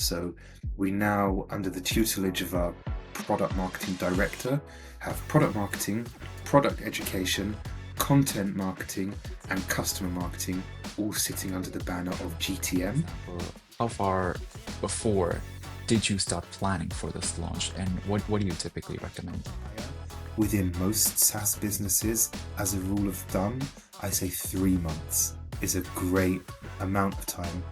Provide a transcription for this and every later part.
So we now, under the tutelage of our product marketing director, have product marketing, product education, content marketing, and customer marketing all sitting under the banner of GTM. Example, how far before did you start planning for this launch, and what do you typically recommend? Within most SaaS businesses, as a rule of thumb, I say 3 months is a great amount of time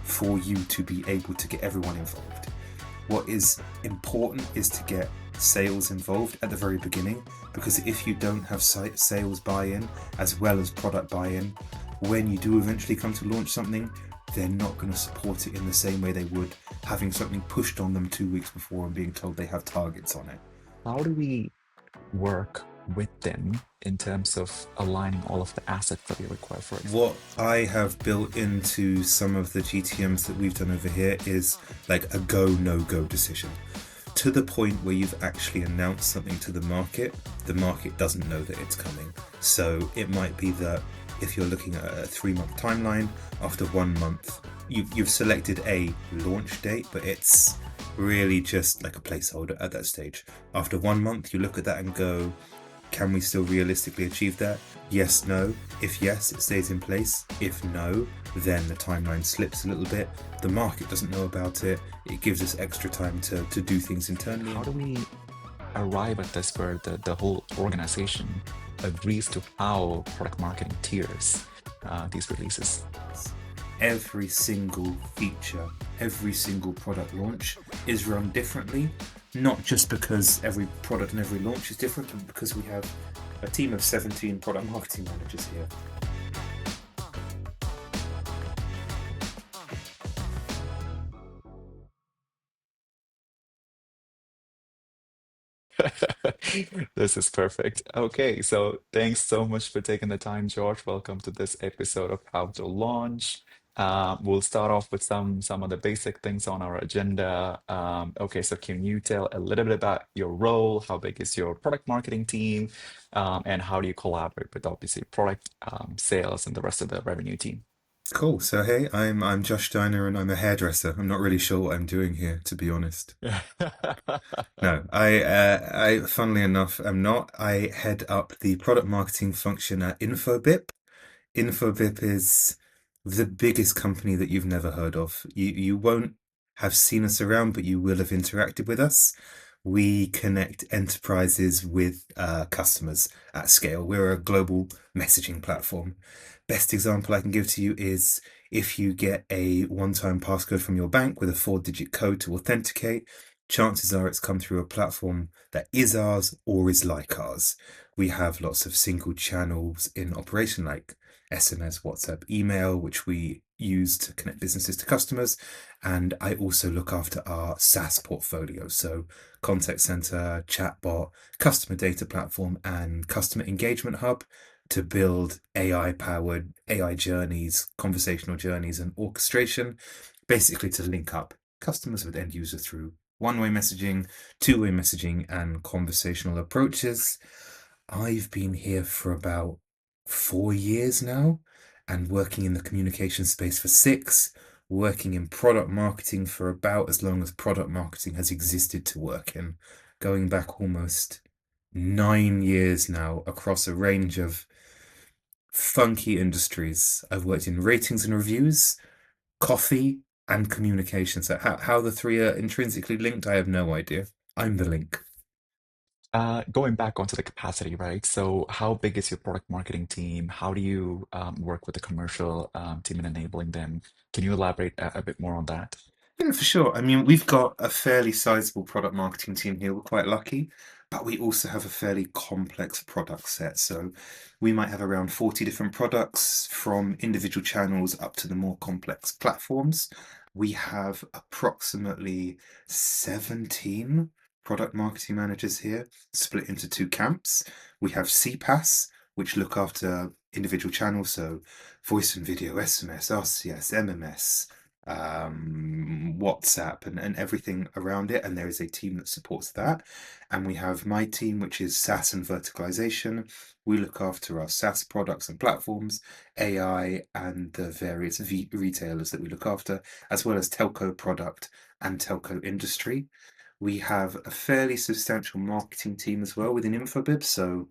for you to be able to get everyone involved. What is important is to get sales involved at the very beginning, because if you don't have sales buy-in as well as product buy-in, when you do eventually come to launch something, they're not going to support it in the same way they would having something pushed on them 2 weeks before and being told they have targets on it. How do we work with them in terms of aligning all of the assets that we require for it? What I have built into some of the GTMs that we've done over here is like a go, no go decision. To the point where you've actually announced something to the market doesn't know that it's coming. So it might be that if you're looking at a 3 month timeline, after 1 month, you've selected a launch date, but it's really just like a placeholder at that stage. After 1 month, you look at that and go, can we still realistically achieve that? Yes, no. If yes, it stays in place. If no, then the timeline slips a little bit. The market doesn't know about it. It gives us extra time to do things internally. How do we arrive at this where the whole organization agrees to how product marketing tiers these releases? Every single feature, every single product launch is run differently, not just because every product and every launch is different, but because we have a team of 17 product marketing managers here. This is perfect. Okay, so thanks so much for taking the time, George. Welcome to this episode of How to Launch. We'll start off with some of the basic things on our agenda. Okay, so can you tell a little bit about your role? How big is your product marketing team? And how do you collaborate with obviously product sales and the rest of the revenue team? Cool. So hey, I'm Josh Steiner and I'm a hairdresser. I'm not really sure what I'm doing here, to be honest. No, funnily enough, am not. I head up the product marketing function at Infobip. Infobip is the biggest company that you've never heard of. You won't have seen us around, but you will have interacted with us. We connect enterprises with customers at scale. We're a global messaging platform. Best example I can give to you is if you get a one-time passcode from your bank with a 4-digit code to authenticate, chances are it's come through a platform that is ours or is like ours. We have lots of single channels in operation like SMS, WhatsApp, email, which we use to connect businesses to customers. And I also look after our SaaS portfolio. So contact center, chatbot, customer data platform, and customer engagement hub to build AI-powered AI journeys, conversational journeys, and orchestration, basically to link up customers with end user through one-way messaging, two-way messaging, and conversational approaches. I've been here for about 4 years now and working in the communication space for 6, working in product marketing for about as long as product marketing has existed to work in, going back almost 9 years now across a range of funky industries. I've worked in ratings and reviews, coffee, and communication. So how the three are intrinsically linked, I have no idea. I'm the link. Going back onto the capacity, right? So, how big is your product marketing team? How do you work with the commercial team in enabling them? Can you elaborate a bit more on that? Yeah, for sure. I mean, we've got a fairly sizable product marketing team here. We're quite lucky, but we also have a fairly complex product set. So we might have around 40 different products from individual channels up to the more complex platforms. We have approximately 17 product marketing managers here, split into two camps. We have CPaaS, which look after individual channels, so voice and video, SMS, RCS, MMS, WhatsApp and everything around it. And there is a team that supports that. And we have my team, which is SaaS and verticalization. We look after our SaaS products and platforms, AI, and the various retailers that we look after, as well as telco product and telco industry. We have a fairly substantial marketing team as well within Infobip. So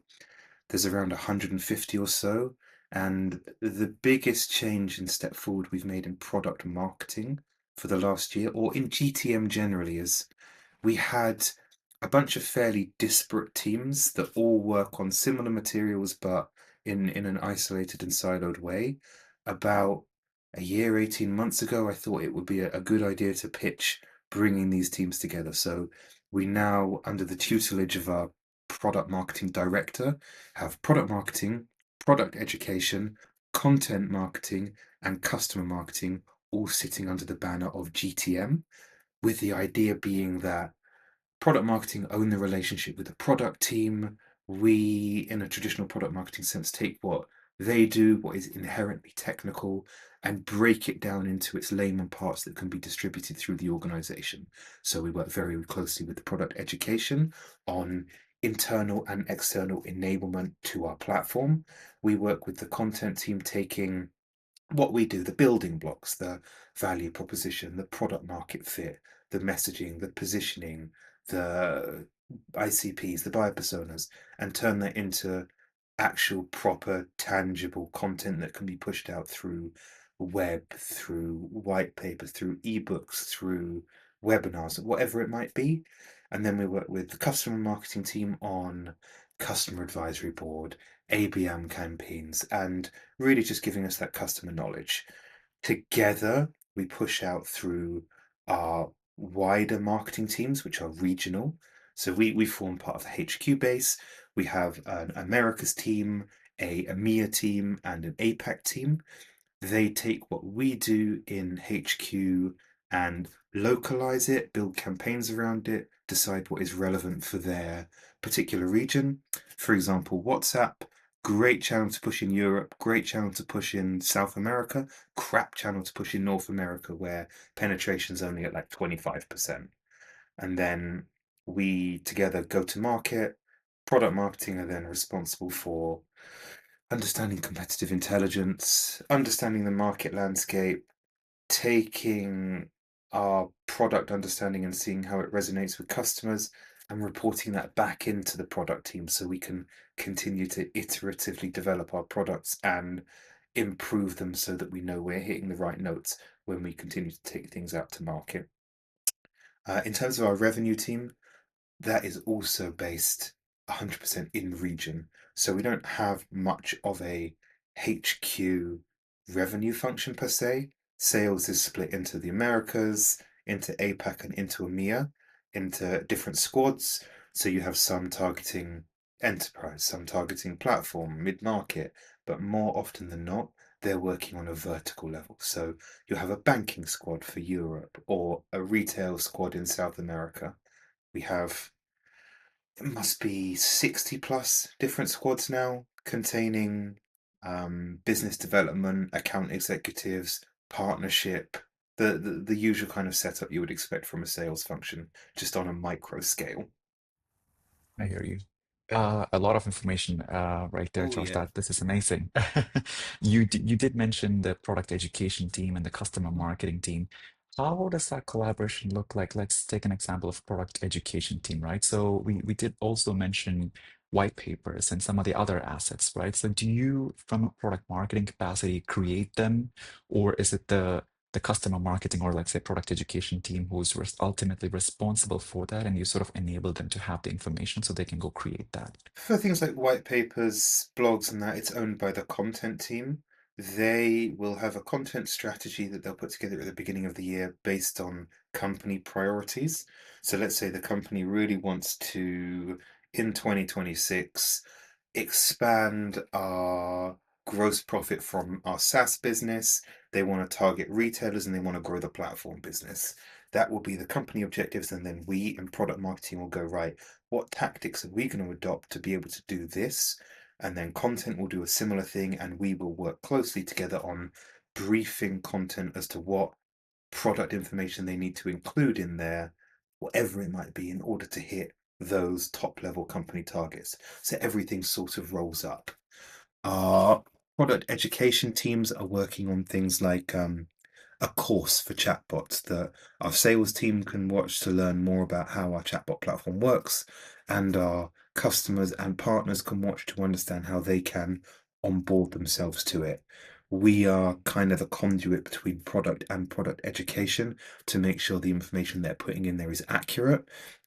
there's around 150 or so. And the biggest change and step forward we've made in product marketing for the last year, or in GTM generally, is we had a bunch of fairly disparate teams that all work on similar materials, but in an isolated and siloed way. About a year, 18 months ago, I thought it would be a good idea to pitch bringing these teams together. So we now, under the tutelage of our product marketing director, have product marketing, product education, content marketing, and customer marketing all sitting under the banner of GTM, with the idea being that product marketing own the relationship with the product team. We, in a traditional product marketing sense, take what they do, what is inherently technical, and break it down into its layman parts that can be distributed through the organization. So we work very closely with the product education on internal and external enablement to our platform. We work with the content team taking what we do, the building blocks, the value proposition, the product market fit, the messaging, the positioning, the ICPs, the buyer personas, and turn that into actual, proper, tangible content that can be pushed out through web, through white papers, through ebooks, through webinars, whatever it might be. And then we work with the customer marketing team on customer advisory board, ABM campaigns, and really just giving us that customer knowledge. Together, we push out through our wider marketing teams, which are regional. So we form part of the HQ base. We have an Americas team, a EMEA team, and an APAC team. They take what we do in HQ and localize it, build campaigns around it, decide what is relevant for their particular region. For example, WhatsApp, great channel to push in Europe, great channel to push in South America, crap channel to push in North America, where penetration's only at like 25%. And then we together go to market. Product marketing are then responsible for understanding competitive intelligence, understanding the market landscape, taking our product understanding and seeing how it resonates with customers, and reporting that back into the product team so we can continue to iteratively develop our products and improve them so that we know we're hitting the right notes when we continue to take things out to market. In terms of our revenue team, that is also based 100% in region. So we don't have much of a HQ revenue function per se. Sales is split into the Americas, into APAC, and into EMEA, into different squads. So you have some targeting enterprise, some targeting platform, mid market, but more often than not, they're working on a vertical level. So you have a banking squad for Europe or a retail squad in South America. We have, it must be 60 plus different squads now, containing business development, account executives, partnership, the usual kind of setup you would expect from a sales function, just on a micro scale. I hear you. A lot of information right there, Oh Josh. yeah. That this is amazing. You did mention the product education team and the customer marketing team. How does that collaboration look like? Let's take an example of product education team, right? So we did also mention white papers and some of the other assets, right? So do you, from a product marketing capacity, create them, or is it the customer marketing or let's say product education team who's ultimately responsible for that and you sort of enable them to have the information so they can go create that? For things like white papers, blogs, and that, it's owned by the content team. They will have a content strategy that they'll put together at the beginning of the year based on company priorities. So let's say the company really wants to, in 2026, expand our gross profit from our SaaS business. They want to target retailers and they want to grow the platform business. That will be the company objectives. And then we in product marketing will go, right, what tactics are we going to adopt to be able to do this? And then content will do a similar thing, and we will work closely together on briefing content as to what product information they need to include in there, whatever it might be, in order to hit those top level company targets. So everything sort of rolls up. Our product education teams are working on things like a course for chatbots that our sales team can watch to learn more about how our chatbot platform works, and our customers and partners can watch to understand how they can onboard themselves to it. We are kind of the conduit between product and product education to make sure the information they're putting in there is accurate.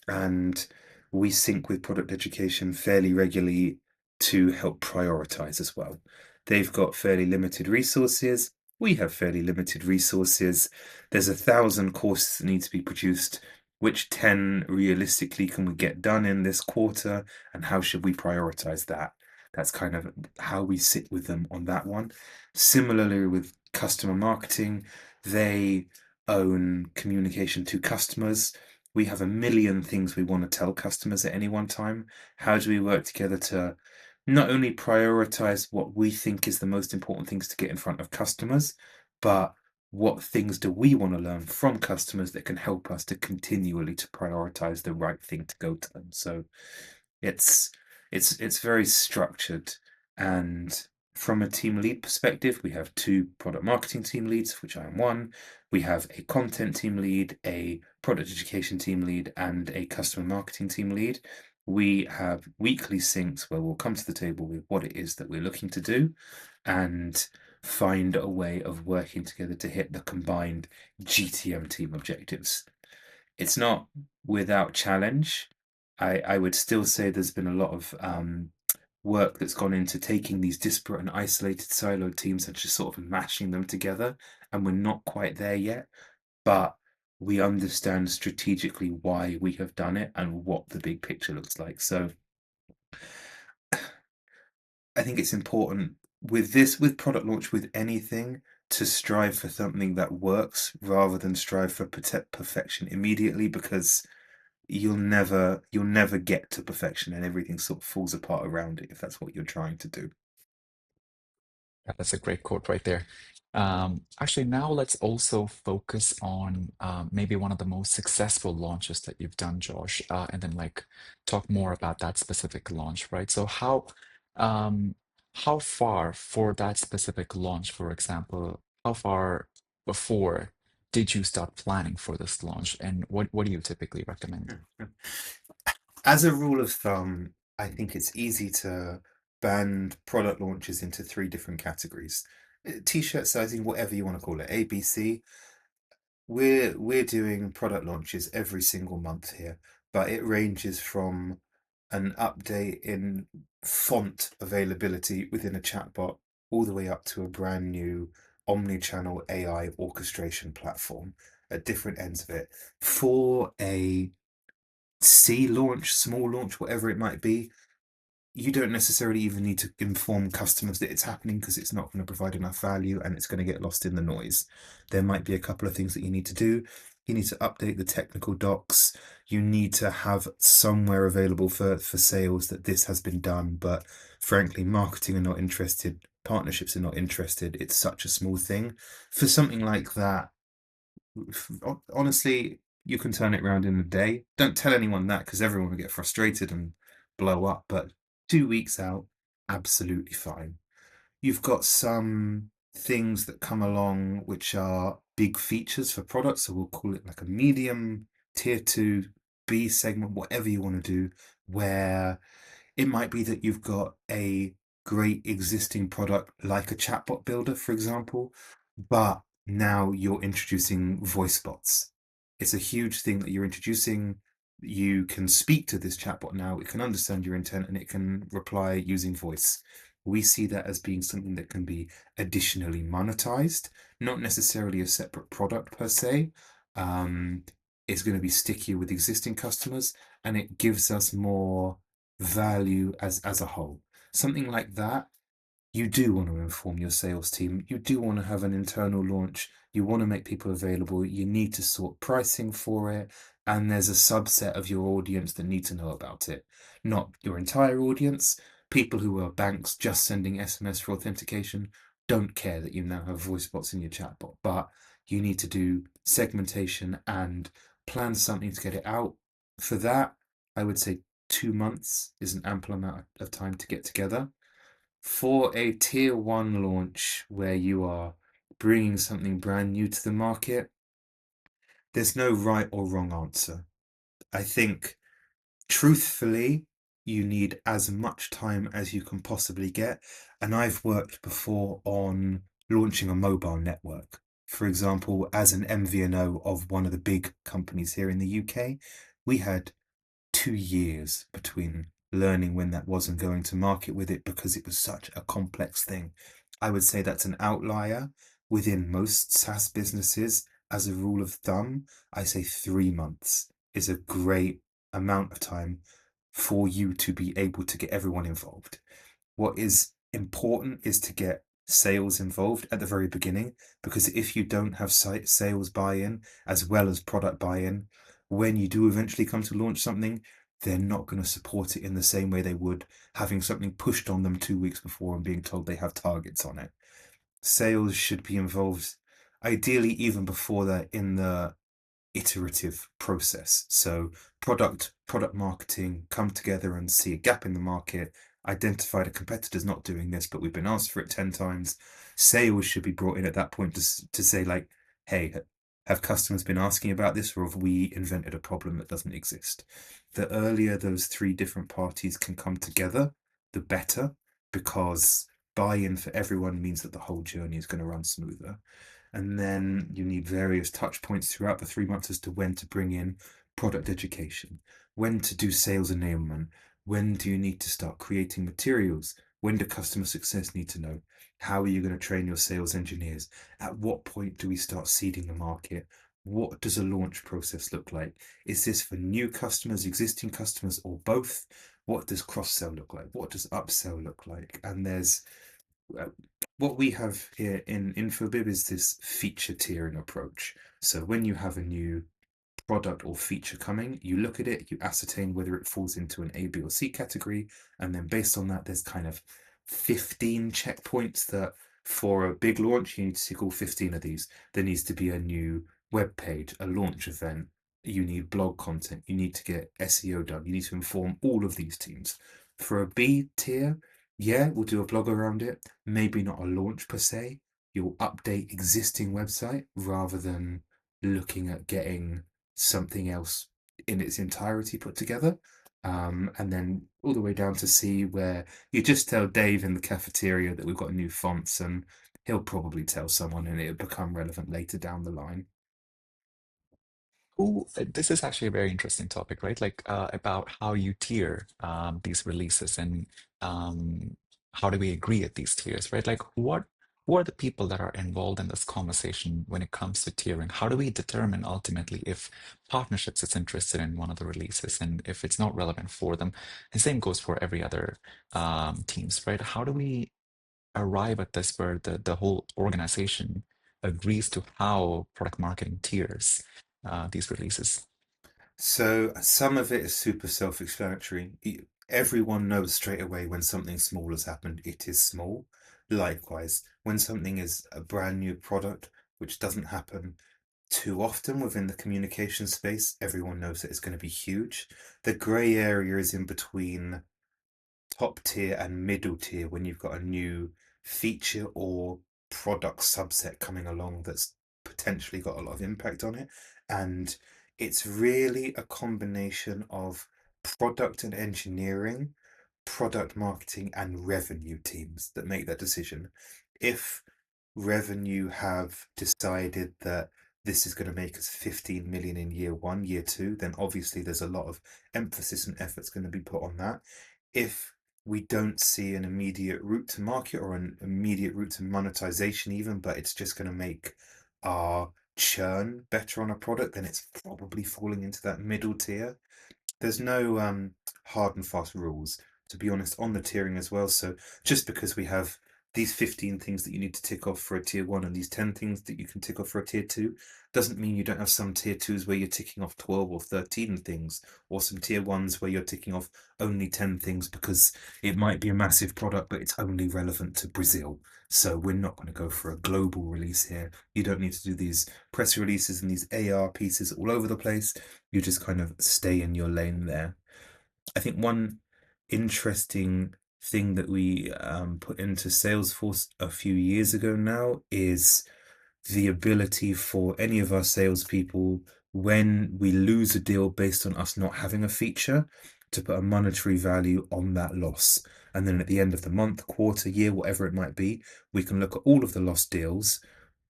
And we sync with product education fairly regularly to help prioritize as well. They've got fairly limited resources. We have fairly limited resources. There's 1,000 courses that need to be produced. Which 10 realistically can we get done in this quarter, and how should we prioritize that? That's kind of how we sit with them on that one. Similarly, with customer marketing, they own communication to customers. We have a million things we want to tell customers at any one time. How do we work together to not only prioritize what we think is the most important things to get in front of customers, but what things do we want to learn from customers that can help us to continually to prioritize the right thing to go to them. So it's it's very structured. And from a team lead perspective, we have two product marketing team leads, which I am one. We have a content team lead, a product education team lead, and a customer marketing team lead. We have weekly syncs where we'll come to the table with what it is that we're looking to do and find a way of working together to hit the combined GTM team objectives. It's not without challenge. I would still say there's been a lot of work that's gone into taking these disparate and isolated siloed teams and just sort of mashing them together, and we're not quite there yet, but we understand strategically why we have done it and what the big picture looks like. So I think it's important with this, with product launch, with anything, to strive for something that works rather than strive for perfection immediately, because you'll never get to perfection and everything sort of falls apart around it if that's what you're trying to do. Yeah, that's a great quote right there. Actually, now let's also focus on maybe one of the most successful launches that you've done, Josh, and then like talk more about that specific launch, right? So um, how far for that specific launch, for example, how far before did you start planning for this launch, and what do you typically recommend? As a rule of thumb, I think it's easy to band product launches into three different categories. T-shirt sizing, whatever you want to call it, A, B, C. We're doing product launches every single month here, but it ranges from an update in font availability within a chatbot all the way up to a brand new omni-channel AI orchestration platform at different ends of it. For a C launch, small launch, whatever it might be, you don't necessarily even need to inform customers that it's happening, because it's not going to provide enough value and it's going to get lost in the noise. There might be a couple of things that you need to do. You need to update the technical docs. You need to have somewhere available for sales that this has been done. But frankly, marketing are not interested. Partnerships are not interested. It's such a small thing. For something like that, honestly, you can turn it around in a day. Don't tell anyone that, because everyone will get frustrated and blow up. But 2 weeks out, absolutely fine. You've got some things that come along which are big features for products. So we'll call it like a medium, tier two, B segment, whatever you want to do, where it might be that you've got a great existing product like a chatbot builder, for example, but now you're introducing voice bots. It's a huge thing that you're introducing. You can speak to this chatbot now, it can understand your intent, and it can reply using voice. We see that as being something that can be additionally monetized, not necessarily a separate product per se. Um, it's going to be stickier with existing customers, and it gives us more value as a whole. Something like that, you do want to inform your sales team. You do want to have an internal launch. You want to make people available. You need to sort pricing for it. And there's a subset of your audience that need to know about it. Not your entire audience. People who are banks just sending SMS for authentication don't care that you now have voice bots in your chatbot. But You need to do segmentation and plan something to get it out. For that, I would say 2 months is an ample amount of time to get together. For a tier one launch where you are bringing something brand new to the market, there's no right or wrong answer. I think, truthfully, you need as much time as you can possibly get. And I've worked before on launching a mobile network. For example, as an MVNO of one of the big companies here in the UK, we had 2 years between learning when that was and going to market with it because it was such a complex thing. I would say that's an outlier within most SaaS businesses. As a rule of thumb, I say 3 months is a great amount of time for you to be able to get everyone involved. What is important is to get sales involved at the very beginning, because if you don't have sales buy-in as well as product buy-in, when you do eventually come to launch something, they're not going to support it in the same way they would having something pushed on them 2 weeks before and being told they have targets on it. Sales should be involved, ideally even before that, in the iterative process. So product marketing come together and see a gap in the market, identify the competitors not doing this, but we've been asked for it 10 times. Sales should be brought in at that point to say, like, hey, have customers been asking about this, or have we invented a problem that doesn't exist? The earlier those three different parties can come together, the better, because buy-in for everyone means that the whole journey is going to run smoother. And then you need various touch points throughout the 3 months as to when to bring in product education, when to do sales enablement, when do you need to start creating materials, when do customer success need to know, how are you going to train your sales engineers, at what point do we start seeding the market, what does a launch process look like, is this for new customers, existing customers, or both, what does cross-sell look like, what does upsell look like, and there's uh, what we have here in Infobip is this feature tiering approach. So when you have a new product or feature coming, you look at it, you ascertain whether it falls into an A, B, or C category, and then based on that, there's kind of 15 checkpoints that for a big launch, you need to tick all 15 of these. There needs to be a new web page, a launch event, you need blog content, you need to get SEO done, you need to inform all of these teams. For a B tier, yeah, we'll do a blog around it, maybe not a launch per se. You'll update existing website rather than looking at getting something else in its entirety put together. And then all the way down to C, where you just tell Dave in the cafeteria that we've got new fonts, and he'll probably tell someone and it'll become relevant later down the line. This is actually a very interesting topic, right? Like about how you tier these releases and um, how do we agree at these tiers, right? Like who are the people that are involved in this conversation when it comes to tiering? How do we determine ultimately if partnerships is interested in one of the releases and if it's not relevant for them? And same goes for every other teams, right? How do we arrive at this where the whole organization agrees to how product marketing tiers these releases? So some of it is super self-explanatory. Everyone knows straight away when something small has happened, it is small. Likewise, when something is a brand new product, which doesn't happen too often within the communication space, everyone knows that it's going to be huge. The grey area is in between top tier and middle tier when you've got a new feature or product subset coming along that's potentially got a lot of impact on it. And it's really a combination of product and engineering, product marketing, and revenue teams that make that decision. If revenue have decided that this is going to make us 15 million in year one, year two, then obviously there's a lot of emphasis and effort's going to be put on that. If we don't see an immediate route to market or an immediate route to monetization, even, but it's just going to make our churn better on a product, then it's probably falling into that middle tier. There's no hard and fast rules, to be honest, on the tiering as well. So just because we have these 15 things that you need to tick off for a tier one and these 10 things that you can tick off for a tier two doesn't mean you don't have some tier twos where you're ticking off 12 or 13 things, or some tier ones where you're ticking off only 10 things because it might be a massive product, but it's only relevant to Brazil. So we're not going to go for a global release here. You don't need to do these press releases and these AR pieces all over the place. You just kind of stay in your lane there. I think one interesting thing that we put into Salesforce a few years ago now is the ability for any of our salespeople, when we lose a deal based on us not having a feature, to put a monetary value on that loss. And then at the end of the month, quarter, year, whatever it might be, we can look at all of the lost deals,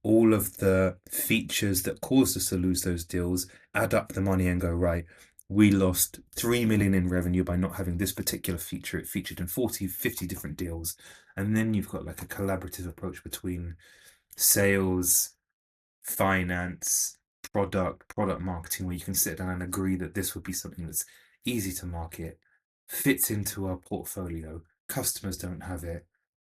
all of the features that caused us to lose those deals, add up the money and go, right, we lost 3 million in revenue by not having this particular feature. It featured in 40, 50 different deals. And then you've got like a collaborative approach between sales, finance, product marketing, where you can sit down and agree that this would be something that's easy to market, fits into our portfolio, customers don't have it,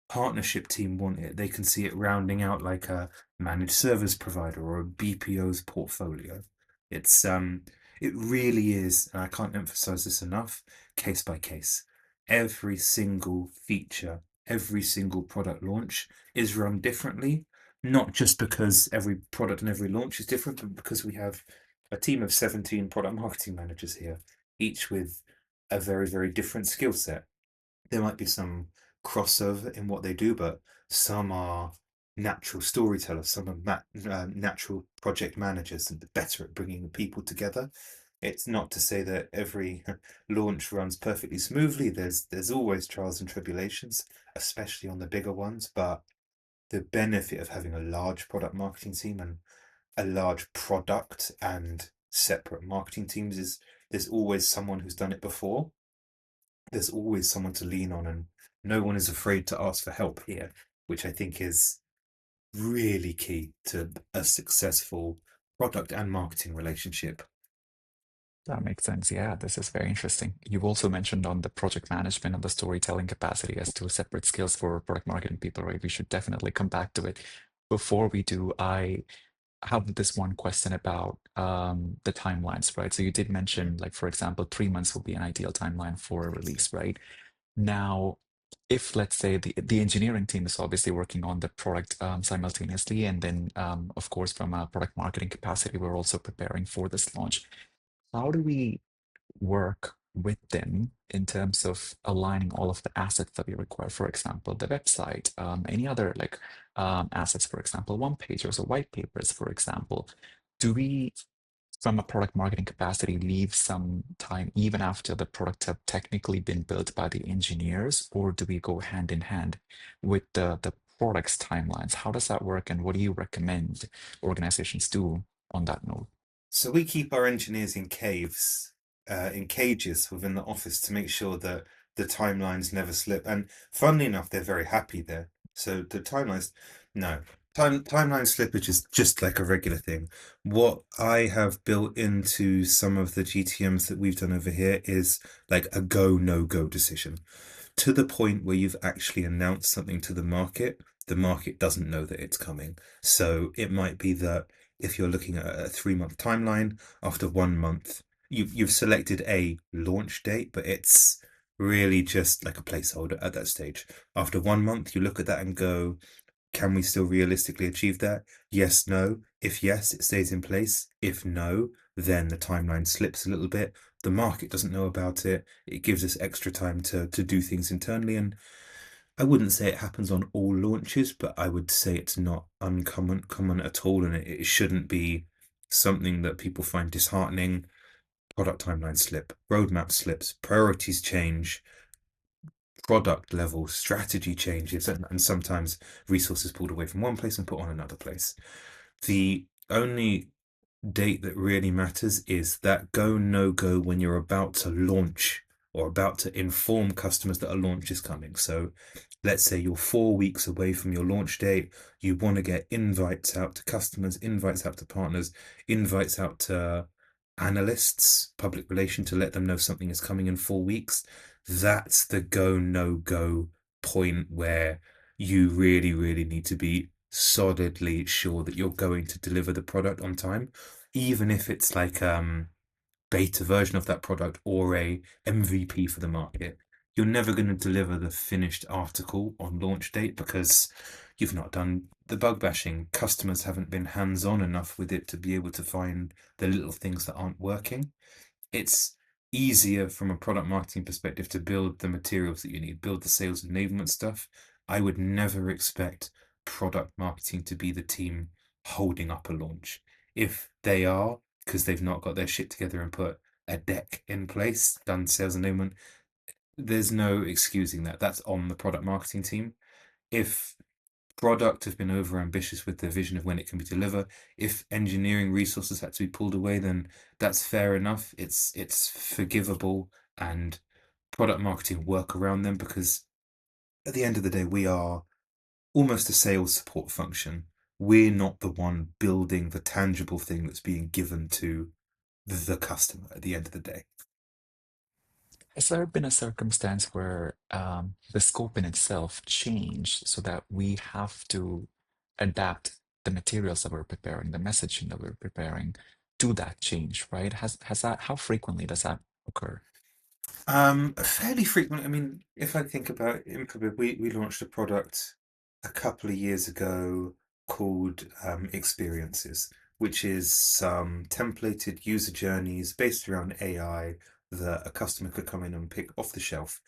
partnership team want it, they can see it rounding out like a managed service provider or a BPO's portfolio. It really is, and I can't emphasize this enough, case by case. Every single feature, every single product launch is run differently, not just because every product and every launch is different, but because we have a team of 17 product marketing managers here, each with a very, very different skill set. There might be some crossover in what they do, but some are natural storytellers, some are natural project managers and better at bringing people together. It's not to say that every launch runs perfectly smoothly. There's always trials and tribulations, especially on the bigger ones, but the benefit of having a large product marketing team and a large product and separate marketing teams is there's always someone who's done it before. There's always someone to lean on, and no one is afraid to ask for help here, which I think is really key to a successful product and marketing relationship. That makes sense. Yeah, this is very interesting. You've also mentioned on the project management and the storytelling capacity as two separate skills for product marketing people, right? We should definitely come back to it. Before we do, I have this one question about the timelines, right? So you did mention, like, for example, 3 months will be an ideal timeline for a release, right? Now, if let's say the engineering team is obviously working on the product simultaneously, and then of course from a product marketing capacity, we're also preparing for this launch. How do we work with them in terms of aligning all of the assets that we require? For example, the website, any other like assets, for example, one pagers or white papers, for example. Do we, from a product marketing capacity, leave some time even after the products have technically been built by the engineers, or do we go hand in hand with the product's timelines? How does that work, and what do you recommend organizations do on that note? So we keep our engineers in caves, in cages within the office to make sure that the timelines never slip. And funnily enough, they're very happy there. So the timelines, no, timeline slippage is just like a regular thing. What I have built into some of the GTMs that we've done over here is like a go, no go decision, to the point where you've actually announced something to the market doesn't know that it's coming. So it might be that if you're looking at a 3 month timeline, after 1 month, you've selected a launch date, but it's really just like a placeholder at that stage. After 1 month, you look at that and go, can we still realistically achieve that? Yes, no. If yes, it stays in place. If no, then the timeline slips a little bit. The market doesn't know about it. It gives us extra time to do things internally. And I wouldn't say it happens on all launches, but I would say it's not common at all. And it shouldn't be something that people find disheartening. Product timeline slip, roadmap slips, priorities change, product level strategy changes, and sometimes resources pulled away from one place and put on another place. The only date that really matters is that go no go when you're about to launch or about to inform customers that a launch is coming. So let's say you're 4 weeks away from your launch date, you want to get invites out to customers, invites out to partners, invites out to analysts, public relation, to let them know something is coming in 4 weeks. That's the go no go point where you really, really need to be solidly sure that you're going to deliver the product on time, even if it's like beta version of that product or a MVP for the market. You're never going to deliver the finished article on launch date because you've not done the bug bashing. Customers haven't been hands-on enough with it to be able to find the little things that aren't working. It's easier from a product marketing perspective to build the materials that you need, build the sales enablement stuff. I would never expect product marketing to be the team holding up a launch. If they are, because they've not got their shit together and put a deck in place, done sales enablement, there's no excusing that. That's on the product marketing team. If product have been over ambitious with their vision of when it can be delivered. If engineering resources had to be pulled away, then that's fair enough. It's forgivable, and product marketing work around them because at the end of the day, we are almost a sales support function. We're not the one building the tangible thing that's being given to the customer at the end of the day. Has there been a circumstance where the scope in itself changed so that we have to adapt the materials that we're preparing, the messaging that we're preparing to that change, right? Has that, how frequently does that occur? Fairly frequent. I mean, if I think about Infobip, we launched a product a couple of years ago called Experiences, which is some templated user journeys based around AI that a customer could come in and pick off the shelf.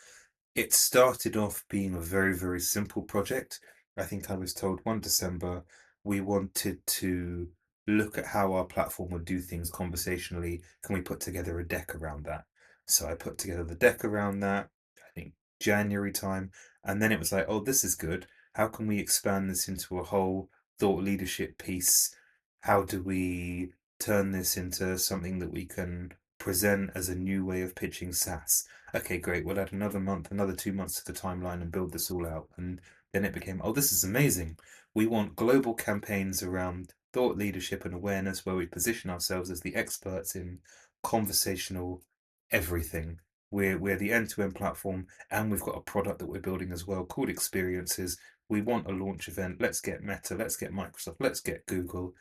It started off being a very, very simple project. I think I was told one December we wanted to look at how our platform would do things conversationally. Can we put together a deck around that? So I put together the deck around that, I think January time. And then it was like, oh, this is good. How can we expand this into a whole thought leadership piece? How do we turn this into something that we can present as a new way of pitching SaaS? Okay, great. We'll add another month, another 2 months to the timeline and build this all out. And then it became, oh, this is amazing. We want global campaigns around thought leadership and awareness where we position ourselves as the experts in conversational everything. We're the end-to-end platform, and we've got a product that we're building as well called Experiences. We want a launch event. Let's get Meta, let's get Microsoft, let's get Google.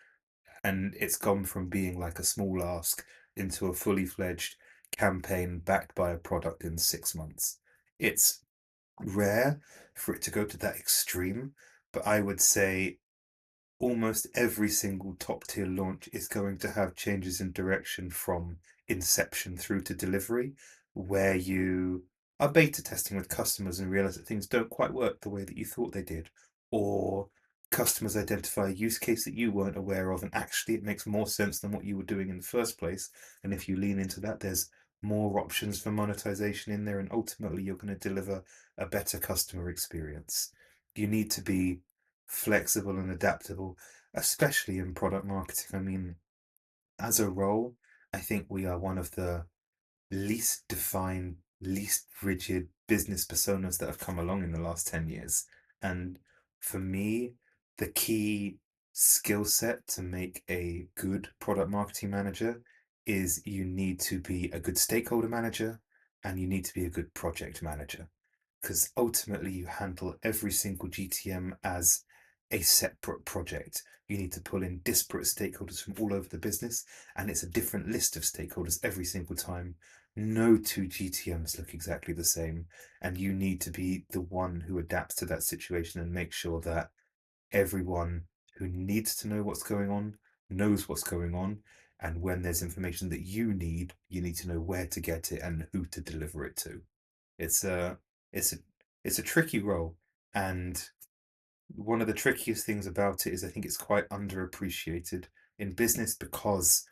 And it's gone from being like a small ask into a fully fledged campaign backed by a product in 6 months. It's rare for it to go to that extreme, but I would say almost every single top tier launch is going to have changes in direction from inception through to delivery, where you are beta testing with customers and realize that things don't quite work the way that you thought they did, or customers identify a use case that you weren't aware of, and actually it makes more sense than what you were doing in the first place. And if you lean into that, there's more options for monetization in there, and ultimately you're going to deliver a better customer experience. You need to be flexible and adaptable, especially in product marketing. I mean, as a role, I think we are one of the least defined, least rigid business personas that have come along in the last 10 years. And for me, the key skill set to make a good product marketing manager is you need to be a good stakeholder manager and you need to be a good project manager, because ultimately you handle every single GTM as a separate project. You need to pull in disparate stakeholders from all over the business, and it's a different list of stakeholders every single time. No two GTMs look exactly the same, and you need to be the one who adapts to that situation and make sure that everyone who needs to know what's going on knows what's going on. And when there's information that you need to know where to get it and who to deliver it to. It's a it's a it's a tricky role, and one of the trickiest things about it is I think it's quite underappreciated in business because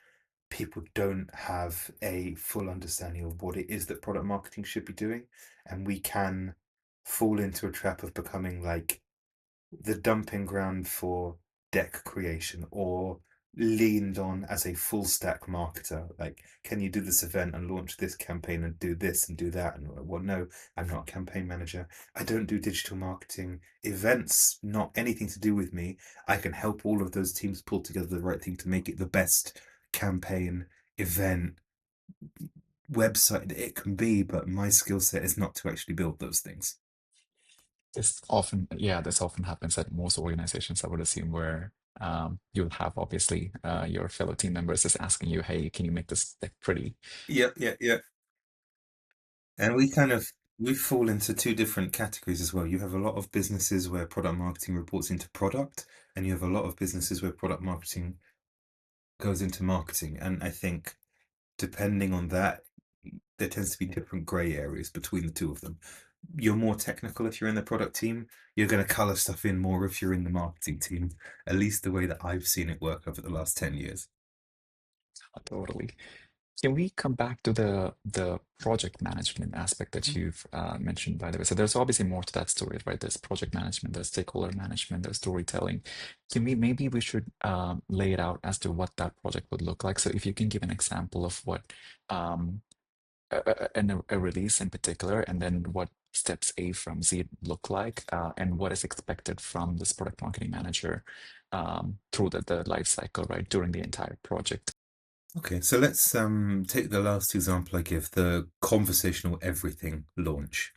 people don't have a full understanding of what it is that product marketing should be doing, and we can fall into a trap of becoming like the dumping ground for deck creation or leaned on as a full stack marketer. Like, can you do this event and launch this campaign and do this and do that? And well, no, I'm not a campaign manager. I don't do digital marketing. Events, not anything to do with me. I can help all of those teams pull together the right thing to make it the best campaign, event, website that it can be, but my skill set is not to actually build those things. This often happens at most organizations, I would assume, where you'll have obviously your fellow team members just asking you, hey, can you make this deck pretty? Yeah, yeah, yeah. And we fall into two different categories as well. You have a lot of businesses where product marketing reports into product, and you have a lot of businesses where product marketing goes into marketing. And I think depending on that, there tends to be different gray areas between the two of them. You're more technical if you're in the product team. You're going to color stuff in more if you're in the marketing team, at least the way that I've seen it work over the last 10 years. Totally. Can we come back to the project management aspect that Mhm. you've mentioned, by the way? So there's obviously more to that story, right? There's project management, there's stakeholder management, there's storytelling. Can we maybe we should lay it out as to what that project would look like? So if you can give an example of what um, a release in particular, and then what steps A from Z look like, and what is expected from this product marketing manager through the life cycle, right, during the entire project. Okay, so let's take the last example I give, the conversational everything launch.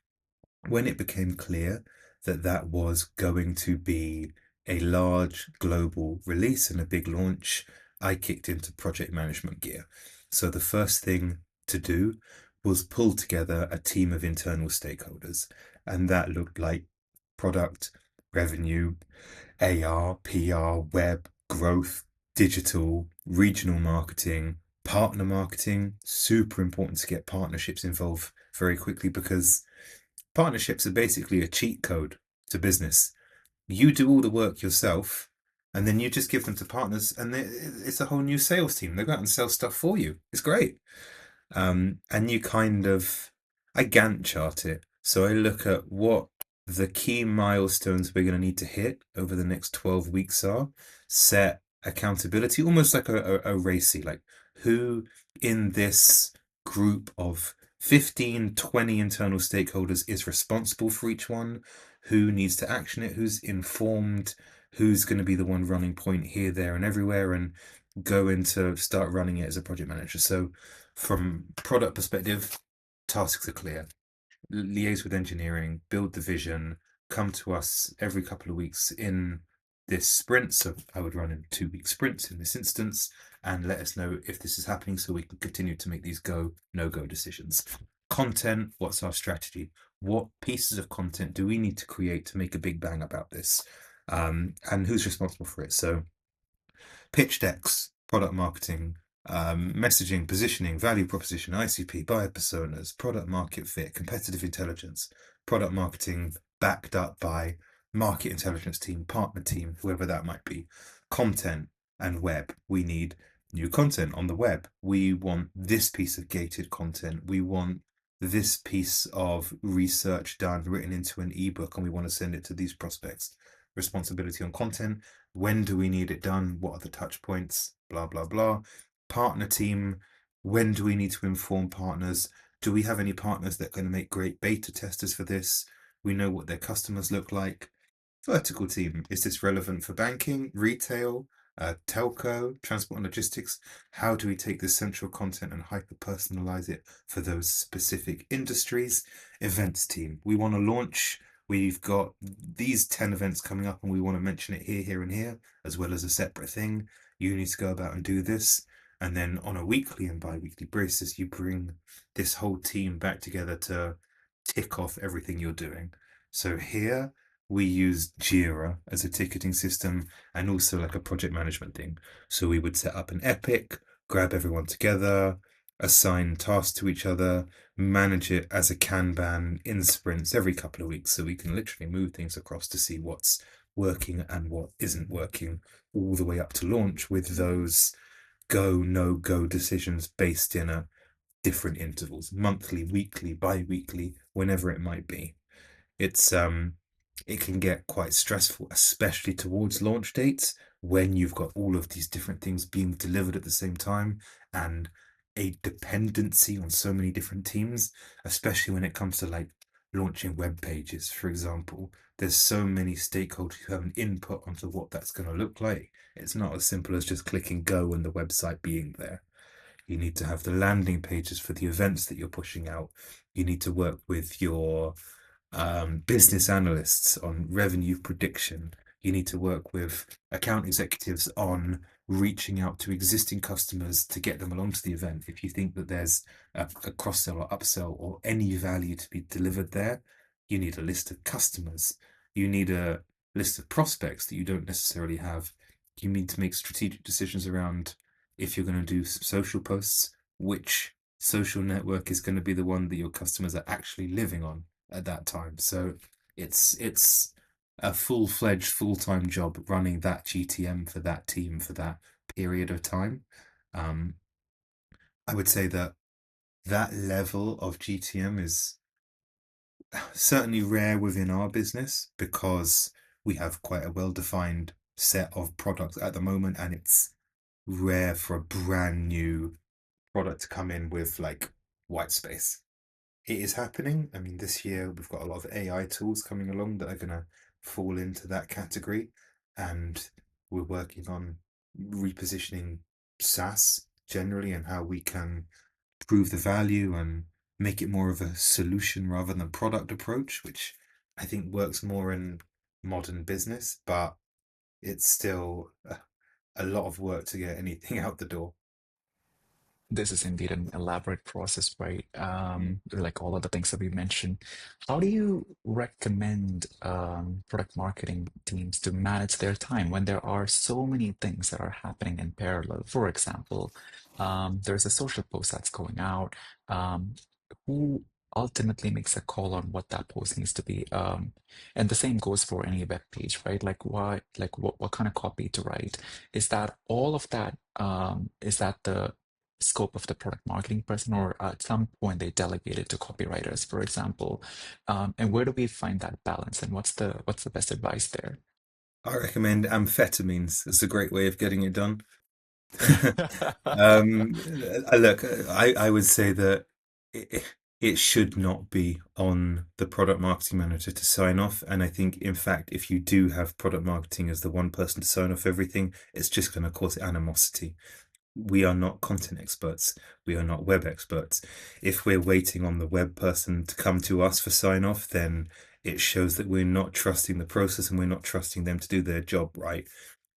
When it became clear that that was going to be a large global release and a big launch, I kicked into project management gear. So the first thing to do was pull together a team of internal stakeholders, and that looked like product, revenue, AR, PR, web, growth, digital, regional marketing, partner marketing. Super important to get partnerships involved very quickly because partnerships are basically a cheat code to business. You do all the work yourself, and then you just give them to partners, and it's a whole new sales team. They go out and sell stuff for you. It's great. And you I Gantt chart it. So I look at what the key milestones we're going to need to hit over the next 12 weeks are, set accountability, almost like a racy, like who in this group of 15, 20 internal stakeholders is responsible for each one, who needs to action it, who's informed, who's going to be the one running point here, there, and everywhere, and go into start running it as a project manager. So from product perspective, tasks are clear. Liaise with engineering, build the vision, come to us every couple of weeks in this sprint. So I would run in 2 week sprints in this instance and let us know if this is happening so we can continue to make these go, no go decisions. Content, what's our strategy? What pieces of content do we need to create to make a big bang about this? And who's responsible for it? So pitch decks, product marketing, messaging, positioning, value proposition, ICP, buyer personas, product market fit, competitive intelligence, product marketing backed up by market intelligence team, partner team, whoever that might be, content and web. We need new content on the web. We want this piece of gated content. We want this piece of research done, written into an ebook, and we want to send it to these prospects. Responsibility on content. When do we need it done? What are the touch points? Blah, blah, blah. Partner team. When do we need to inform partners? Do we have any partners that are going to make great beta testers for this? We know what their customers look like. Vertical team. Is this relevant for banking, retail, telco, transport and logistics? How do we take this central content and hyper personalize it for those specific industries? Events team. We want to launch. We've got these 10 events coming up and we want to mention it here, here, and here, as well as a separate thing. You need to go about and do this. And then on a weekly and bi-weekly basis, you bring this whole team back together to tick off everything you're doing. So here we use Jira as a ticketing system and also like a project management thing. So we would set up an epic, grab everyone together, assign tasks to each other, manage it as a Kanban in sprints every couple of weeks. So we can literally move things across to see what's working and what isn't working all the way up to launch with those go, no go decisions based in a different intervals, monthly, weekly, bi-weekly, whenever it might be. It's it can get quite stressful, especially towards launch dates when you've got all of these different things being delivered at the same time and a dependency on so many different teams, especially when it comes to like launching web pages, for example. There's so many stakeholders who have an input onto what that's going to look like. It's not as simple as just clicking go and the website being there. You need to have the landing pages for the events that you're pushing out. You need to work with your business analysts on revenue prediction. You need to work with account executives on reaching out to existing customers to get them along to the event. If you think that there's a cross sell or upsell or any value to be delivered there, you need a list of customers. You need a list of prospects that you don't necessarily have. You need to make strategic decisions around if you're going to do social posts, which social network is going to be the one that your customers are actually living on at that time. So it's a full-fledged, full-time job running that GTM for that team for that period of time. Um, I would say that that level of GTM is certainly rare within our business because we have quite a well-defined set of products at the moment, and it's rare for a brand new product to come in with like white space. It is happening. I mean, this year we've got a lot of AI tools coming along that are going to fall into that category. And we're working on repositioning SaaS generally and how we can prove the value and make it more of a solution rather than a product approach, which I think works more in modern business, but it's still a lot of work to get anything out the door. This is indeed an elaborate process, right? Mm. Like all of the things that we mentioned. How do you recommend product marketing teams to manage their time when there are so many things that are happening in parallel? For example, there's a social post that's going out. Um, who ultimately makes a call on what that post needs to be? And the same goes for any web page, right? Like what kind of copy to write? Is that all of that? Is that the scope of the product marketing person, or at some point they delegate it to copywriters, for example? And where do we find that balance, and what's the best advice there? I recommend amphetamines. It's a great way of getting it done. Um, look, I would say that it should not be on the product marketing manager to sign off. And I think, in fact, if you do have product marketing as the one person to sign off everything, it's just going to cause animosity. We are not content experts. We are not web experts. If we're waiting on the web person to come to us for sign off, then it shows that we're not trusting the process and we're not trusting them to do their job right.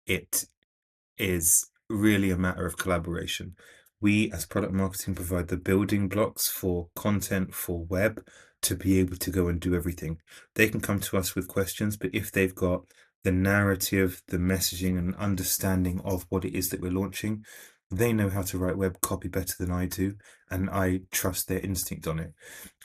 It is really a matter of collaboration. We, as product marketing, provide the building blocks for content for web to be able to go and do everything. They can come to us with questions, but if they've got the narrative, the messaging, and understanding of what it is that we're launching, they know how to write web copy better than I do, and I trust their instinct on it.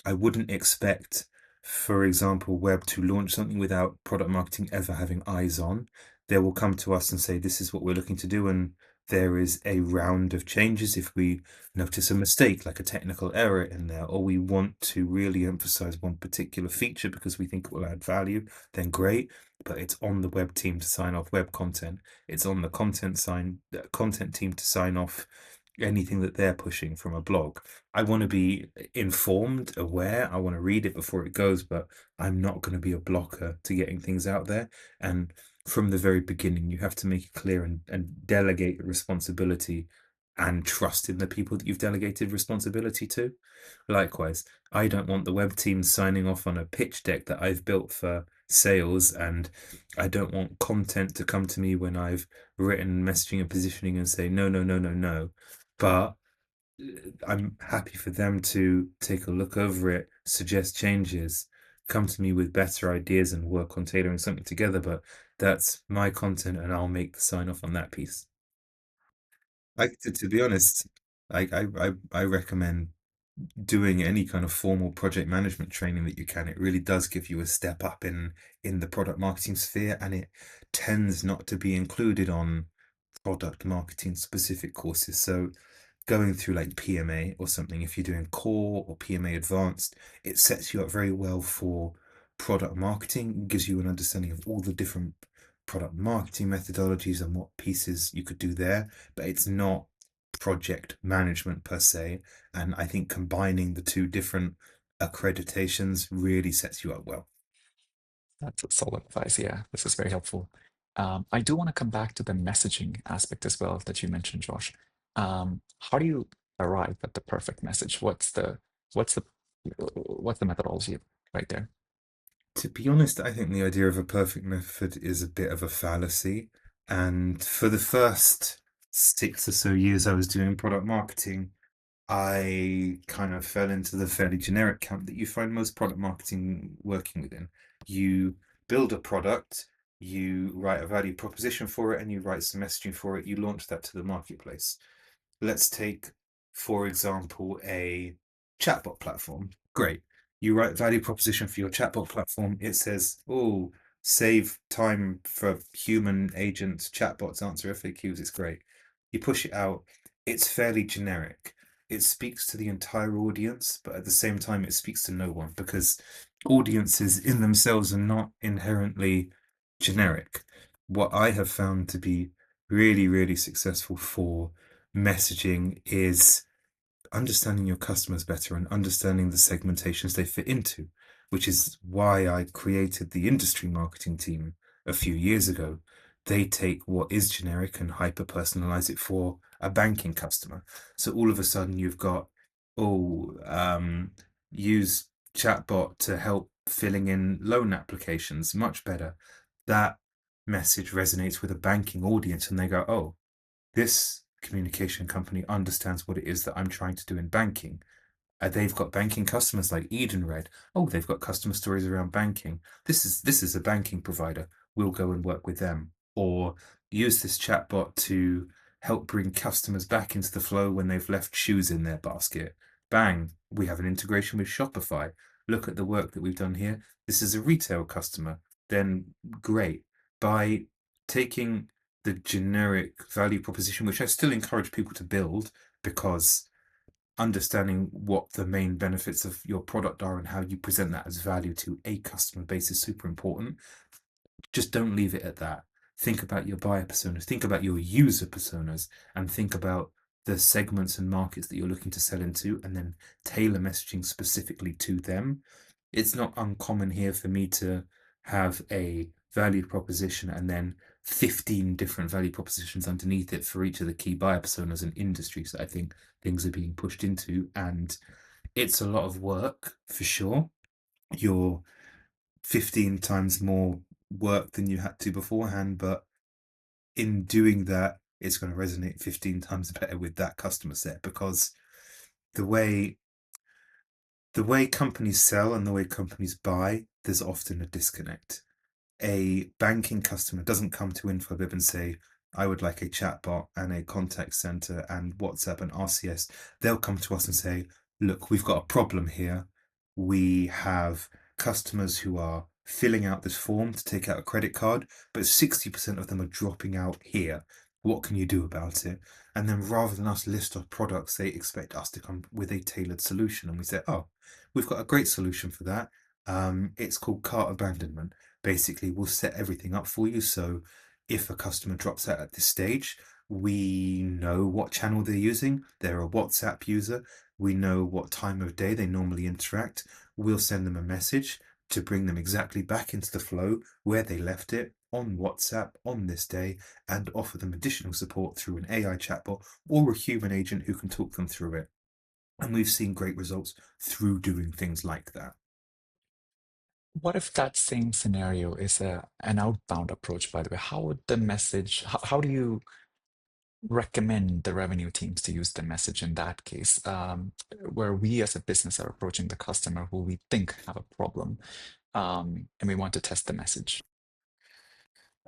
I wouldn't expect, for example, web to launch something without product marketing ever having eyes on. They will come to us and say, this is what we're looking to do. And there is a round of changes if we notice a mistake, like a technical error in there, or we want to really emphasize one particular feature because we think it will add value, then great. But it's on the web team to sign off web content. It's on the content team to sign off anything that they're pushing from a blog. I want to be informed, aware. I want to read it before it goes, but I'm not going to be a blocker to getting things out there. And from the very beginning, you have to make it clear and delegate responsibility and trust in the people that you've delegated responsibility to. Likewise, I don't want the web team signing off on a pitch deck that I've built for sales, and I don't want content to come to me when I've written messaging and positioning and say, no, no, no, no, no. But I'm happy for them to take a look over it, suggest changes, come to me with better ideas and work on tailoring something together. But that's my content and I'll make the sign off on that piece. To be honest, I recommend doing any kind of formal project management training that you can. It really does give you a step up in the product marketing sphere, and it tends not to be included on product marketing specific courses. So going through like PMA or something, if you're doing core or PMA advanced, it sets you up very well for product marketing, gives you an understanding of all the different product marketing methodologies and what pieces you could do there, but it's not project management per se. And I think combining the two different accreditations really sets you up well. That's a solid advice. Yeah, this is very helpful. I do want to come back to the messaging aspect as well that you mentioned, Josh. How do you arrive at the perfect message? What's the what's the methodology right there? To be honest, I think the idea of a perfect method is a bit of a fallacy. And for the first 6 or so years I was doing product marketing, I kind of fell into the fairly generic camp that you find most product marketing working within. You build a product, you write a value proposition for it, and you write some messaging for it. You launch that to the marketplace. Let's take, for example, a chatbot platform. Great. You write value proposition for your chatbot platform. It says, oh, save time for human agents, chatbots answer FAQs. It's great. You push it out. It's fairly generic. It speaks to the entire audience, but at the same time, it speaks to no one because audiences in themselves are not inherently generic. What I have found to be really, really successful for messaging is understanding your customers better and understanding the segmentations they fit into, which is why I created the industry marketing team a few years ago. They take what is generic and hyper personalize it for a banking customer. So all of a sudden you've got, oh, use chatbot to help filling in loan applications, much better. That message resonates with a banking audience and they go, oh, this communication company understands what it is that I'm trying to do in banking. They've got banking customers like Edenred. Oh, they've got customer stories around banking. This is a banking provider. We'll go and work with them. Or use this chatbot to help bring customers back into the flow when they've left shoes in their basket. Bang, we have an integration with Shopify. Look at the work that we've done here. This is a retail customer. Then great. By taking the generic value proposition, which I still encourage people to build because understanding what the main benefits of your product are and how you present that as value to a customer base is super important. Just don't leave it at that. Think about your buyer personas, think about your user personas, and think about the segments and markets that you're looking to sell into, and then tailor messaging specifically to them. It's not uncommon here for me to have a value proposition and then 15 different value propositions underneath it for each of the key buyer personas and industries that I think things are being pushed into. And it's a lot of work for sure. You're 15 times more work than you had to beforehand, but in doing that, it's going to resonate 15 times better with that customer set because the way the way companies sell and the way companies buy, there's often a disconnect. A banking customer doesn't come to Infobip and say, I would like a chatbot and a contact center and WhatsApp and RCS. They'll come to us and say, look, we've got a problem here. We have customers who are filling out this form to take out a credit card, but 60% of them are dropping out here. What can you do about it? And then rather than us list our products, they expect us to come with a tailored solution. And we say, oh, we've got a great solution for that. It's called cart abandonment. Basically, we'll set everything up for you. So if a customer drops out at this stage, we know what channel they're using. They're a WhatsApp user. We know what time of day they normally interact. We'll send them a message to bring them exactly back into the flow where they left it on WhatsApp on this day and offer them additional support through an AI chatbot or a human agent who can talk them through it. And we've seen great results through doing things like that. What if that same scenario is an outbound approach, by the way? How would the message, how do you recommend the revenue teams to use the message in that case, where we as a business are approaching the customer who we think have a problem, and we want to test the message?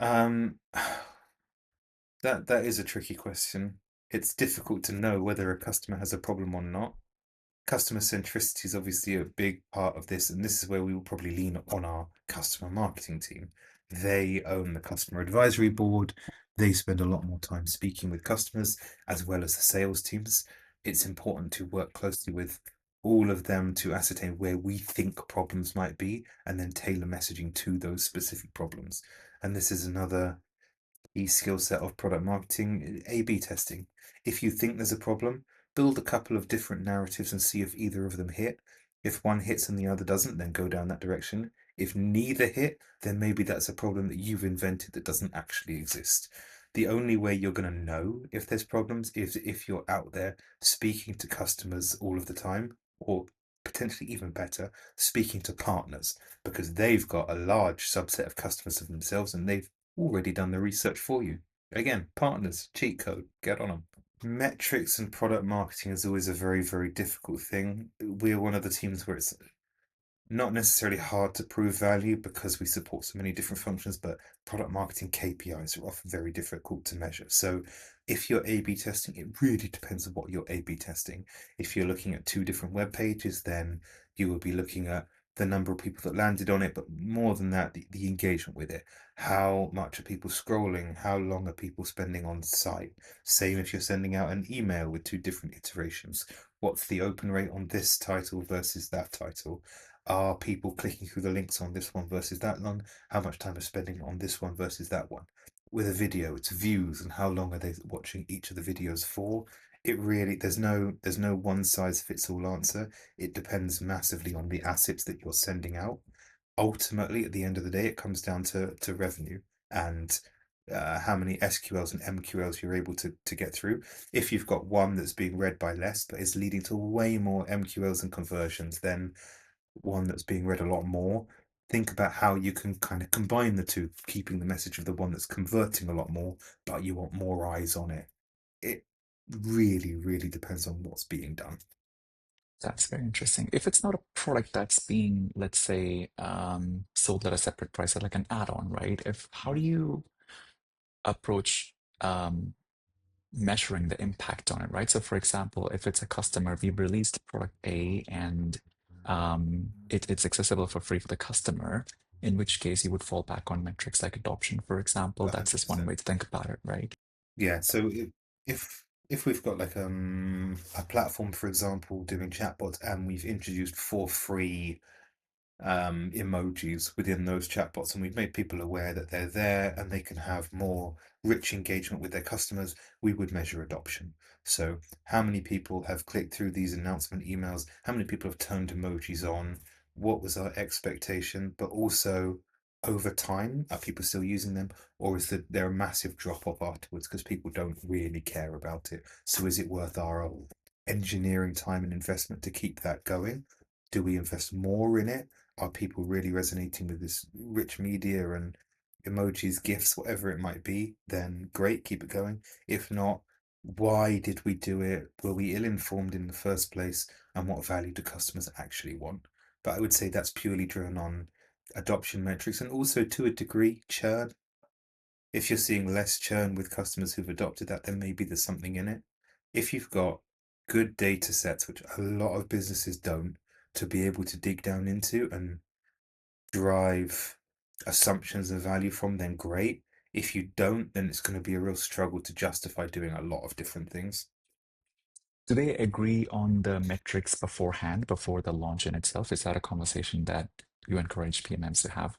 Um, that is a tricky question. It's difficult to know whether a customer has a problem or not. Customer centricity is obviously a big part of this, and this is where we will probably lean on our customer marketing team. They own the customer advisory board. They spend a lot more time speaking with customers as well as the sales teams. It's important to work closely with all of them to ascertain where we think problems might be and then tailor messaging to those specific problems. And this is another key skill set of product marketing, A/B testing. If you think there's a problem, build a couple of different narratives and see if either of them hit. If one hits and the other doesn't, then go down that direction. If neither hit, then maybe that's a problem that you've invented that doesn't actually exist. The only way you're going to know if there's problems is if you're out there speaking to customers all of the time, or potentially even better, speaking to partners because they've got a large subset of customers of themselves and they've already done the research for you. Again, partners, cheat code, get on them. Metrics and product marketing is always a very, very difficult thing. We're one of the teams where it's not necessarily hard to prove value because we support so many different functions, but product marketing KPIs are often very difficult to measure. So if you're A/B testing, it really depends on what you're A/B testing. If you're looking at two different web pages, then you will be looking at the number of people that landed on it, but more than that, the engagement with it. How much are people scrolling? How long are people spending on site? Same if you're sending out an email with two different iterations. What's the open rate on this title versus that title? Are people clicking through the links on this one versus that one? How much time is spending on this one versus that one? With a video, it's views and how long are they watching each of the videos for? It really there's no one size fits all answer. It depends massively on the assets that you're sending out. Ultimately, at the end of the day, it comes down to revenue and how many SQLs and MQLs you're able to get through. If you've got one that's being read by less but is leading to way more MQLs and conversions, then one that's being read a lot more. Think about how you can kind of combine the two, keeping the message of the one that's converting a lot more, but you want more eyes on it. It really, really depends on what's being done. That's very interesting. If it's not a product that's being, let's say, sold at a separate price, like an add-on, right? If how do you approach measuring the impact on it, right? So, for example, if it's a customer, we've released product A and it's accessible for free for the customer, in which case you would fall back on metrics like adoption, for example. That's just one 100%. way to think about it, right? Yeah, so if we've got like a platform, for example, doing chatbots, and we've introduced four free emojis within those chatbots, and we've made people aware that they're there and they can have more rich engagement with their customers, we would measure adoption. So, how many people have clicked through these announcement emails? How many people have turned emojis on? What was our expectation? But also, over time, are people still using them, or is there a massive drop off afterwards because people don't really care about it? So, is it worth our engineering time and investment to keep that going? Do we invest more in it? Are people really resonating with this rich media and emojis, GIFs, whatever it might be? Then great, keep it going. If not, why did we do it? Were we ill-informed in the first place? And what value do customers actually want? But I would say that's purely driven on adoption metrics and also to a degree churn. If you're seeing less churn with customers who've adopted that, then maybe there's something in it. If you've got good data sets, which a lot of businesses don't, to be able to dig down into and drive assumptions and value from, then great. If you don't, then it's going to be a real struggle to justify doing a lot of different things. Do they agree on the metrics beforehand, before the launch in itself? Is that a conversation that you encourage PMMs to have?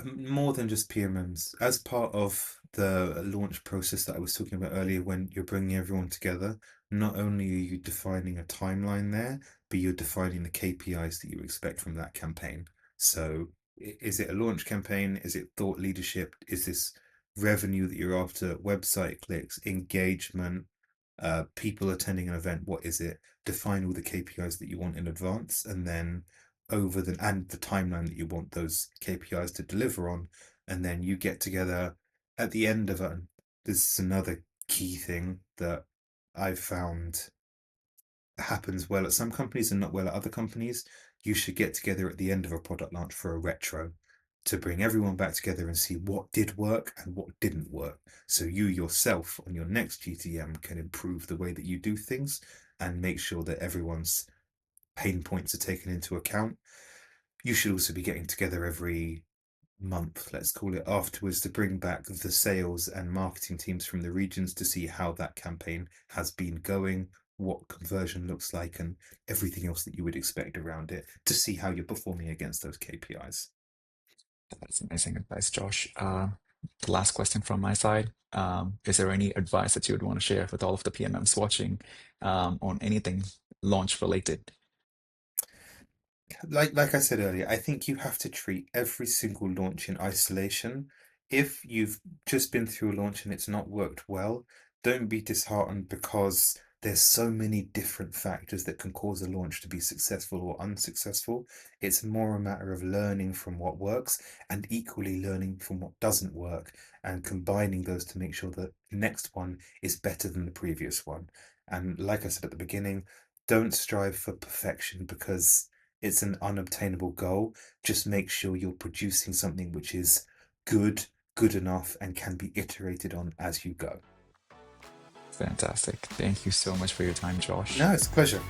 More than just PMMs. As part of the launch process that I was talking about earlier, when you're bringing everyone together, not only are you defining a timeline there, but you're defining the KPIs that you expect from that campaign. So, is it a launch campaign? Is it thought leadership? Is this revenue that you're after? Website clicks, engagement, people attending an event? What is it? Define all the KPIs that you want in advance, and then the timeline that you want those KPIs to deliver on, and then you get together at the end of it. This is another key thing that I've found happens well at some companies and not well at other companies. You should get together at the end of a product launch for a retro to bring everyone back together and see what did work and what didn't work. So you yourself on your next GTM can improve the way that you do things and make sure that everyone's pain points are taken into account. You should also be getting together every month, let's call it, afterwards to bring back the sales and marketing teams from the regions to see how that campaign has been going, what conversion looks like, and everything else that you would expect around it to see how you're performing against those KPIs. That's amazing advice, Josh. The last question from my side. Is there any advice that you would want to share with all of the PMMs watching on anything launch related? Like I said earlier, I think you have to treat every single launch in isolation. If you've just been through a launch and it's not worked well, don't be disheartened because there's so many different factors that can cause a launch to be successful or unsuccessful. It's more a matter of learning from what works and equally learning from what doesn't work and combining those to make sure that the next one is better than the previous one. And like I said at the beginning, don't strive for perfection because it's an unobtainable goal. Just make sure you're producing something which is good, good enough, and can be iterated on as you go. Fantastic. Thank you so much for your time, Josh. No, it's a pleasure.